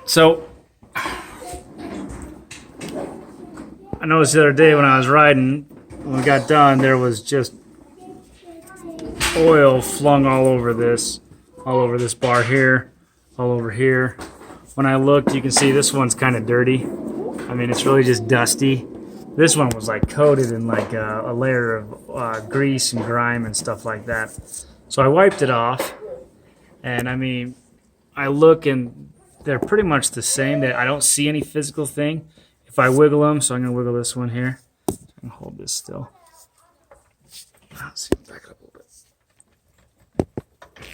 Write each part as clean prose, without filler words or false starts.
So I noticed the other day when I was riding, when we got done, there was just oil flung all over this bar here, all over here. When I looked, you can see this one's kind of dirty. I mean, it's really just dusty. This one was like coated in like a layer of grease and grime and stuff like that. So I wiped it off, and I mean, I look and they're pretty much the same. I don't see any physical thing. If I wiggle them, so I'm going to wiggle this one here. I can hold this still. Let's see, back it up a little bit.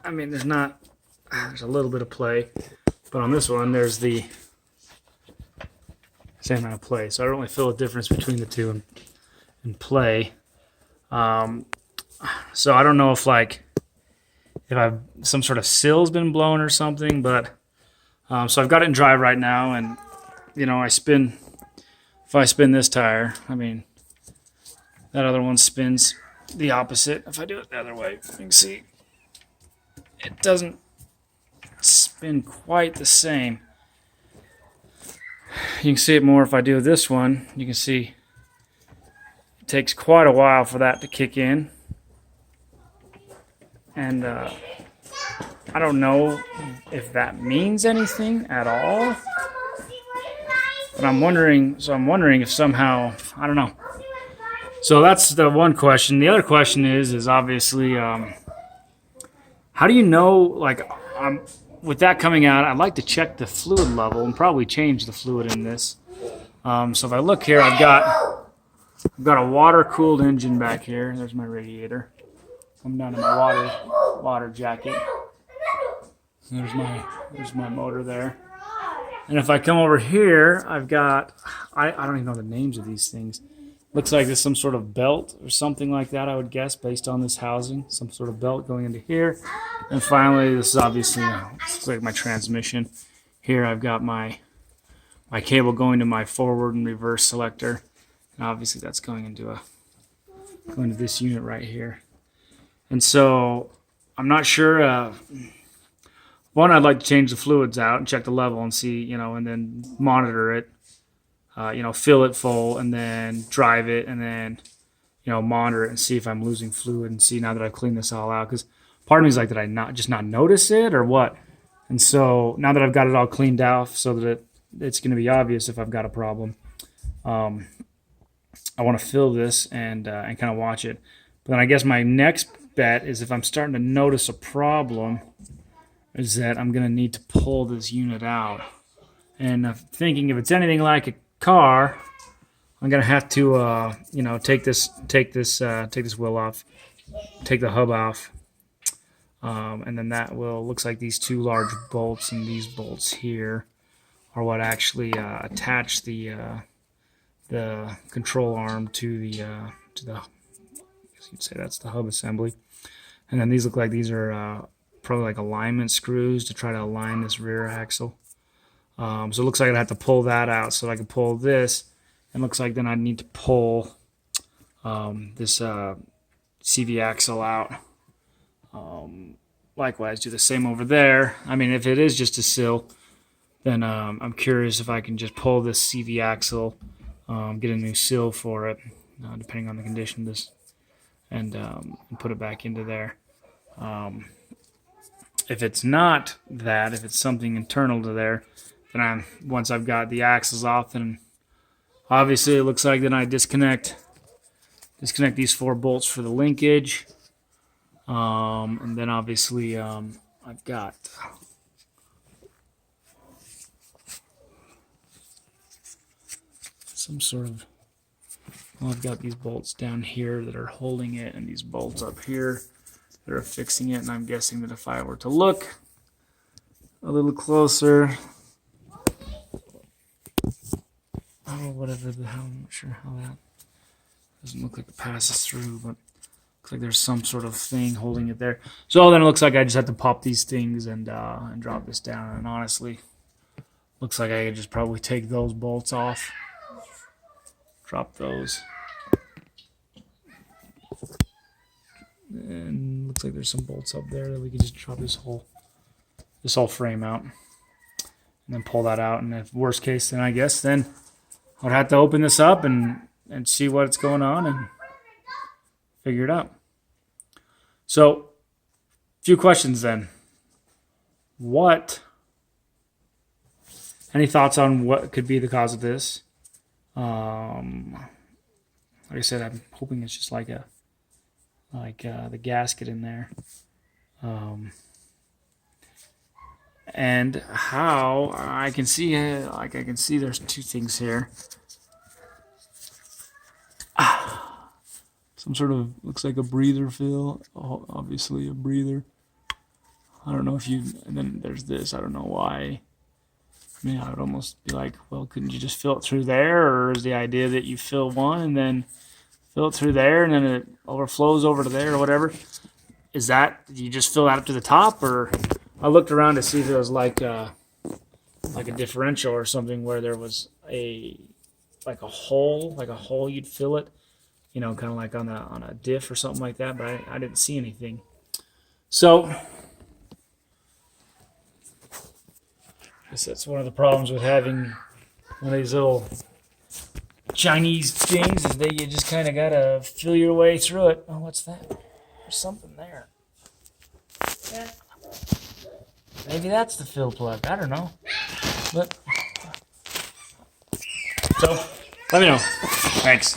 I mean, there's a little bit of play, but on this one, there's the same amount of play. So I don't really feel a difference between the two in play. So I don't know if I've some sort of sill's been blown or something, but so I've got it in drive right now, and you know, if I spin this tire, I mean, that other one spins the opposite. If I do it the other way, you can see it doesn't spin quite the same. You can see it more if I do this one. You can see it takes quite a while for that to kick in. And I don't know if that means anything at all. But I'm wondering if somehow, I don't know. So that's the one question. The other question is obviously, how do you know, with that coming out, I'd like to check the fluid level and probably change the fluid in this. So if I look here, I've got a water-cooled engine back here. There's my radiator. I'm down in my water jacket. There's my motor there. And if I come over here, I've got, I don't even know the names of these things. Looks like there's some sort of belt or something like that, I would guess, based on this housing. Some sort of belt going into here. And finally, this is obviously, looks like my transmission. Here I've got my cable going to my forward and reverse selector. And obviously that's going into this unit right here. And so I'm not sure. One, I'd like to change the fluids out and check the level and see, and then monitor it, fill it full and then drive it and then, monitor it and see if I'm losing fluid and see now that I've cleaned this all out. Because part of me is like, did I not notice it or what? And so now that I've got it all cleaned out so that it's going to be obvious if I've got a problem, I want to fill this and kind of watch it. But then I guess my next bet is if I'm starting to notice a problem, is that I'm going to need to pull this unit out. And I'm thinking if it's anything like a car, I'm going to have to, take this wheel off, take the hub off, and then looks like these two large bolts and these bolts here are what actually attach the control arm to the, I guess you'd say that's the hub assembly. And then these look like these are probably like alignment screws to try to align this rear axle. So it looks like I'd have to pull that out so that I can pull this. And looks like then I'd need to pull this CV axle out. Likewise, do the same over there. I mean, if it is just a sill, then I'm curious if I can just pull this CV axle, get a new sill for it, depending on the condition of this, and put it back into there. If it's not that, if it's something internal to there, then once I've got the axles off, then obviously it looks like then I disconnect these 4 bolts for the linkage, and then obviously I've got some sort of, I've got these bolts down here that are holding it, and these bolts up here that are fixing it. And I'm guessing that if I were to look a little closer, whatever the hell, I'm not sure how that doesn't look like it passes through, but looks like there's some sort of thing holding it there. So then it looks like I just have to pop these things and drop this down. And honestly, looks like I could just probably take those bolts off, drop those, and looks like there's some bolts up there that we can just drop this whole this whole frame out, and then pull that out. And if worst case, then I guess then I would have to open this up and see what's going on and figure it out. So, a few questions then. Any thoughts on what could be the cause of this? Like I said, I'm hoping it's just like the gasket in there. And how I can see there's two things here. Some sort of looks like a breather fill. Oh, obviously a breather. I don't know if you. And then there's this. I don't know why. I mean, I would almost be like, well, couldn't you just fill it through there? Or is the idea that you fill one and then fill it through there and then it overflows over to there or whatever? Is that, you just fill that up to the top? Or I looked around to see if there was like a differential or something where there was a hole you'd fill it, you know, kind of like on a diff or something like that, but I didn't see anything. So I guess that's one of the problems with having one of these little Chinese things is that you just kind of gotta feel your way through it. Oh, what's that? There's something there. Yeah. Maybe that's the fill plug. I don't know. But so let me know. Thanks.